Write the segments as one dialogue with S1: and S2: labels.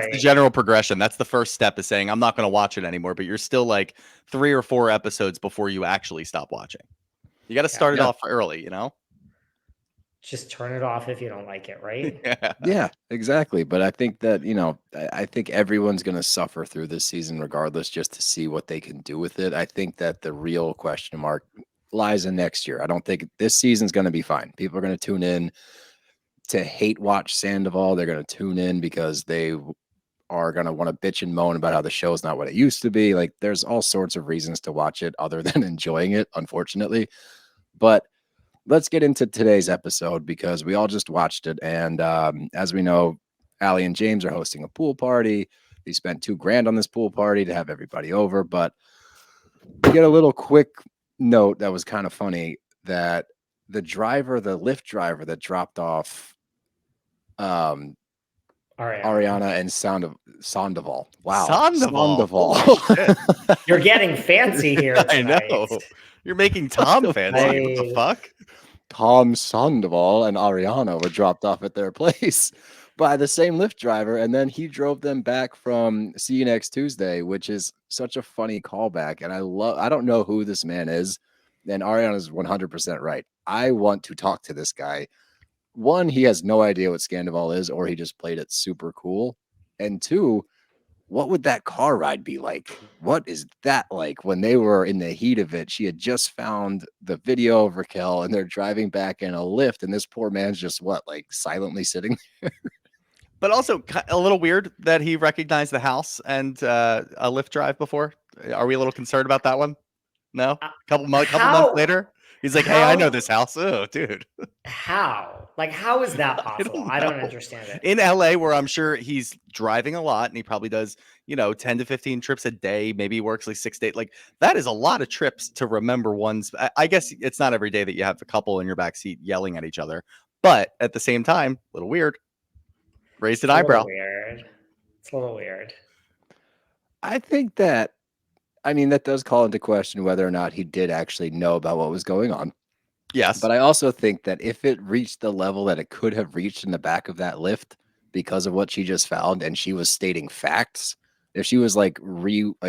S1: That's the general progression. That's the first step, is saying I'm not going to watch it anymore, but you're still like 3 or 4 episodes before you actually stop watching. You got to start it off early, you know?
S2: Just turn it off if you don't like it, right?
S3: Yeah, exactly. But I think that, I think everyone's going to suffer through this season regardless, just to see what they can do with it. I think that the real question mark lies in next year. I don't think this season's going to be fine. People are going to tune in to hate watch Sandoval. They're going to tune in because they are going to want to bitch and moan about how the show's not what it used to be. Like, there's all sorts of reasons to watch it other than enjoying it, unfortunately. But let's get into today's episode because we all just watched it. And as we know, Allie and James are hosting a pool party. They spent $2,000 on this pool party to have everybody over. But we get a little quick note that was kind of funny that the Lyft driver that dropped off Ariana and Sandoval. Wow.
S1: Sandoval.
S2: You're getting fancy here tonight.
S1: I know. You're making Tom fancy. What the fuck?
S3: Tom Sandoval and Ariana were dropped off at their place by the same Lyft driver, and then he drove them back from See You Next Tuesday, which is such a funny callback. And I don't know who this man is, and Ariana's 100% right. I want to talk to this guy. One, he has no idea what Scandoval is, or he just played it super cool. And two, what would that car ride be like? What is that like when they were in the heat of it? She had just found the video of Raquel and they're driving back in a Lyft, and this poor man's just silently sitting there.
S1: But also a little weird that he recognized the house and a Lyft drive before. Are we a little concerned about that one? No? Couple months later? He's like, hey, I know this house. Oh, dude.
S2: How? Like, how is that possible? I don't understand it.
S1: In LA, where I'm sure he's driving a lot and he probably does, 10 to 15 trips a day. Maybe he works like 6 days. Like, that is a lot of trips to remember one's. I guess it's not every day that you have a couple in your backseat yelling at each other. But at the same time, a little weird. Raised an eyebrow.
S2: It's a little weird.
S3: I think that does call into question whether or not he did actually know about what was going on.
S1: Yes.
S3: But I also think that if it reached the level that it could have reached in the back of that Lyft because of what she just found, and she was stating facts, if she was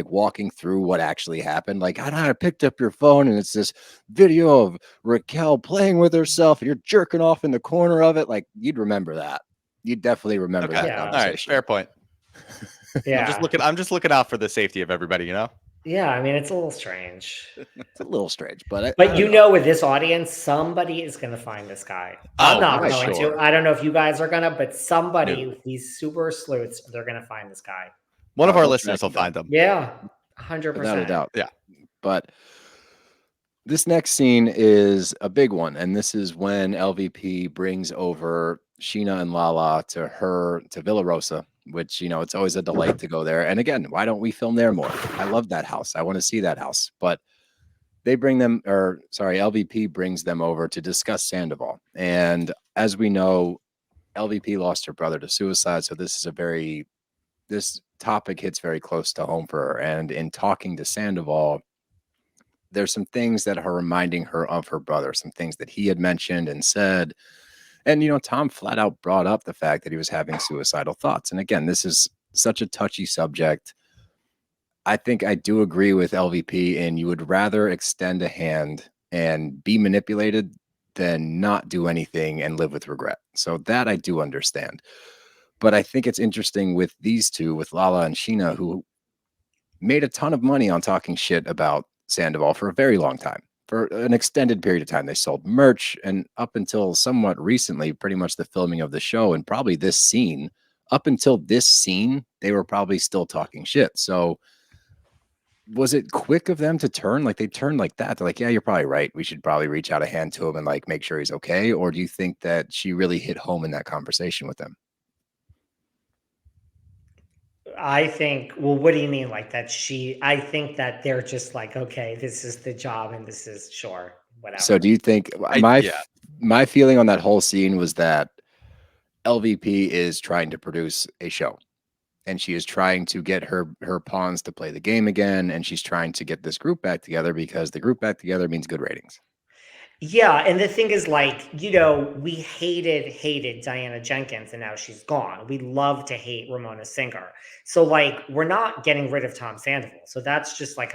S3: walking through what actually happened, like, I picked up your phone and it's this video of Raquel playing with herself and you're jerking off in the corner of it, like, you'd remember that. You'd definitely remember that conversation.
S1: All right, fair point.
S2: Yeah.
S1: I'm just looking out for the safety of everybody,
S2: Yeah, I mean, it's a little strange.
S3: It's a little strange, but
S2: with this audience, somebody is going to find this guy. I'm not going to. I don't know if you guys are going to, but somebody, these super sleuths, they're going to find this guy.
S1: One of our listeners will find them.
S2: Yeah, 100%.
S3: Without a doubt.
S1: Yeah.
S3: But this next scene is a big one, and this is when LVP brings over Scheana and Lala to Villa Rosa, which, it's always a delight to go there. And again, why don't we film there more? I love that house. I want to see that house. But LVP brings them over to discuss Sandoval. And as we know, LVP lost her brother to suicide. So this topic hits very close to home for her. And in talking to Sandoval, there's some things that are reminding her of her brother, some things that he had mentioned and said. And, Tom flat out brought up the fact that he was having suicidal thoughts. And again, this is such a touchy subject. I think I do agree with LVP, and you would rather extend a hand and be manipulated than not do anything and live with regret. So that I do understand. But I think it's interesting with these two, with Lala and Scheana, who made a ton of money on talking shit about Sandoval for a very long time. For an extended period of time, they sold merch, and up until somewhat recently, pretty much the filming of the show and probably this scene, up until this scene, they were probably still talking shit. So was it quick of them to turn? Like, they turned like that. They're like, yeah, you're probably right. We should probably reach out a hand to him and make sure he's okay. Or do you think that she really hit home in that conversation with them?
S2: I think, what do you mean like that? I think that they're just like, okay, this is the job and this is sure, whatever.
S3: So do you think my feeling on that whole scene was that LVP is trying to produce a show and she is trying to get her pawns to play the game again. And she's trying to get this group back together because the group back together means good ratings.
S2: Yeah, and the thing is, like, we hated Diana Jenkins, and now she's gone. We love to hate Ramona Singer. So, like, we're not getting rid of Tom Sandoval. So that's just like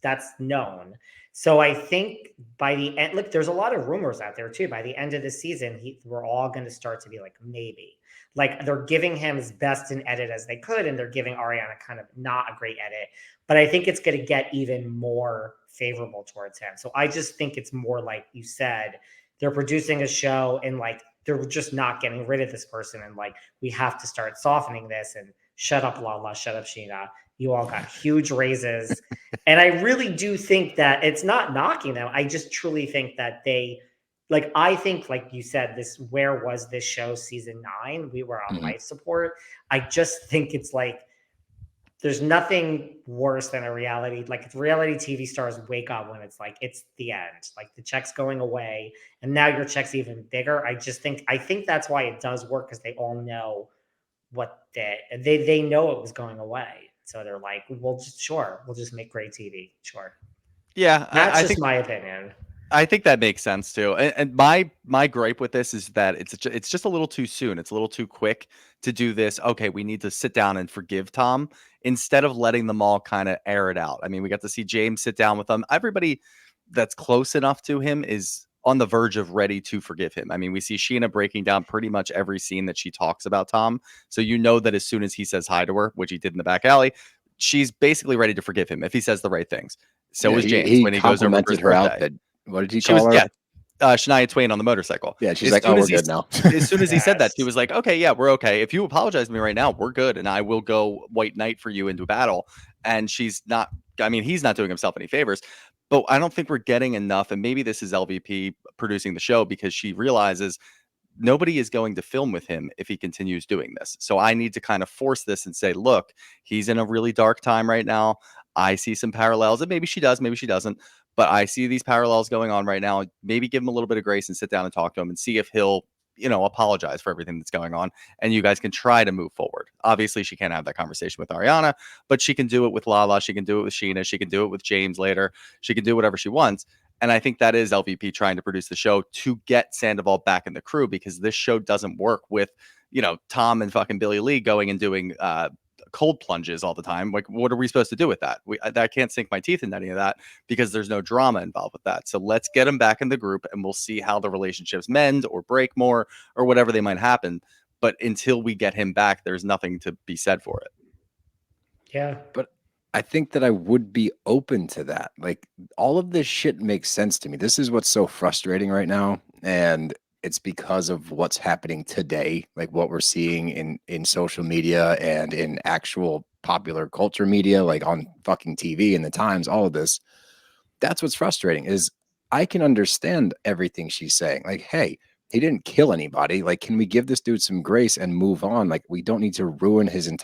S2: that's known. So I think by the end, look, there's a lot of rumors out there too. By the end of the season, we're all going to start to be like, maybe. Like, they're giving him as best an edit as they could, and they're giving Ariana kind of not a great edit. But I think it's going to get even more favorable towards him. So I just think it's more like you said, they're producing a show and like they're just not getting rid of this person. And like, we have to start softening this and shut up, Lala, shut up, Scheana. You all got huge raises. And I really do think that it's not knocking them. I just truly think that I think, like you said, where was this show season 9? We were on life support. I just think it's like, there's nothing worse than reality TV stars wake up when it's like, it's the end, like the check's going away and now your check's even bigger. I think that's why it does work, because they all know what they know it was going away. So they're like, we'll just make great TV. Sure.
S1: Yeah.
S2: That's just my opinion.
S1: I think that makes sense too. And my gripe with this is that it's just a little too soon. It's a little too quick to do this. Okay, we need to sit down and forgive Tom instead of letting them all kind of air it out. I mean, we got to see James sit down with them. Everybody that's close enough to him is on the verge of ready to forgive him. I mean, we see Scheana breaking down pretty much every scene that she talks about Tom. So you know that as soon as he says hi to her, which he did in the back alley, she's basically ready to forgive him if he says the right things. So is James when he goes over for his
S3: her
S1: birthday.
S3: outfit. What did he call her?
S1: Yeah, Shania Twain on the motorcycle.
S3: Yeah, she's like, oh, we're good now.
S1: As soon as he said that, she was like, okay, yeah, we're okay. If you apologize to me right now, we're good. And I will go white knight for you into battle. And she's not, I mean, he's not doing himself any favors. But I don't think we're getting enough. And maybe this is LVP producing the show, because she realizes nobody is going to film with him if he continues doing this. So I need to kind of force this and say, look, he's in a really dark time right now. I see some parallels, and maybe she does, maybe she doesn't. But I see these parallels going on right now. Maybe give him a little bit of grace and sit down and talk to him and see if he'll, apologize for everything that's going on. And you guys can try to move forward. Obviously, she can't have that conversation with Ariana, but she can do it with Lala. She can do it with Scheana. She can do it with James later. She can do whatever she wants. And I think that is LVP trying to produce the show to get Sandoval back in the crew, because this show doesn't work with, Tom and fucking Billy Lee going and doing cold plunges all the time. Like, what are we supposed to do with that? I can't sink my teeth into any of that, because there's no drama involved with that. So let's get them back in the group, and we'll see how the relationships mend or break more or whatever they might happen. But until we get him back, there's nothing to be said for it.
S2: Yeah.
S3: But I think that I would be open to that. Like, all of this shit makes sense to me. This is what's so frustrating right now. And it's because of what's happening today, like what we're seeing in social media and in actual popular culture media, like on fucking TV and the Times, all of this. That's what's frustrating, is I can understand everything she's saying. Like, hey, he didn't kill anybody. Like, can we give this dude some grace and move on? Like, we don't need to ruin his entire